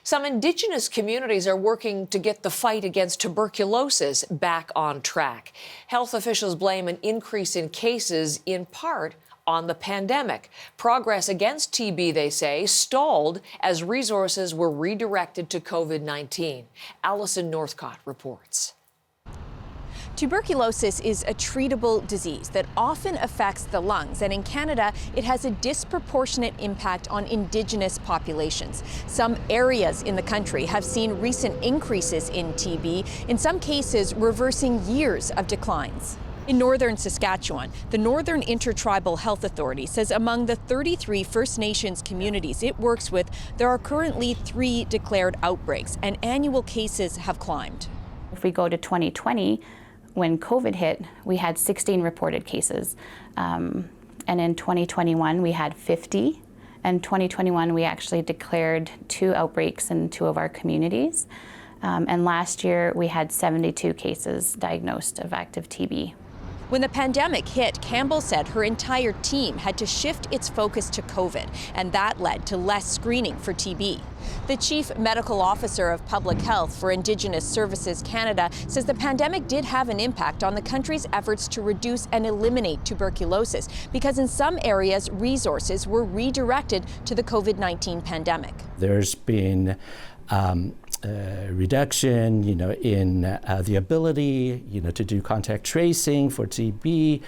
Some Indigenous communities are working to get the fight against tuberculosis back on track. Health officials blame an increase in cases in part on the pandemic. Progress against TB, they say, stalled as resources were redirected to COVID-19. Alison Northcott reports. Tuberculosis is a treatable disease that often affects the lungs, and in Canada, it has a disproportionate impact on Indigenous populations. Some areas in the country have seen recent increases in TB, in some cases reversing years of declines. In northern Saskatchewan, the Northern Intertribal Health Authority says among the 33 First Nations communities it works with, there are currently 3 declared outbreaks, and annual cases have climbed. If we go to 2020, when COVID hit, we had 16 reported cases. And in 2021, we had 50. And 2021, we actually declared 2 outbreaks in 2 of our communities. And last year, we had 72 cases diagnosed of active TB. When the pandemic hit, Campbell said her entire team had to shift its focus to COVID, and that led to less screening for TB. The Chief Medical Officer of Public Health for Indigenous Services Canada says the pandemic did have an impact on the country's efforts to reduce and eliminate tuberculosis, because in some areas, resources were redirected to the COVID-19 pandemic. There's been reduction, in the ability, to do contact tracing for TB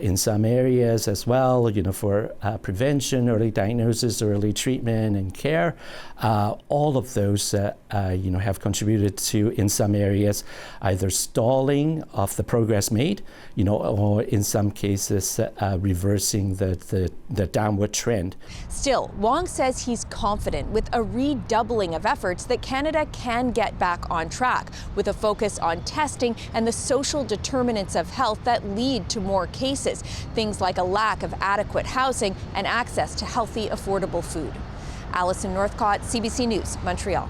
in some areas as well, for prevention, early diagnosis, early treatment and care. All of those, have contributed to, in some areas, either stalling of the progress made, or in some cases, reversing the downward trend. Still, Wong says he's confident with a redoubling of efforts that Canada can get back on track, with a focus on testing and the social determinants of health that lead to more cases, things like a lack of adequate housing and access to healthy, affordable food. Alison Northcott, CBC News, Montreal.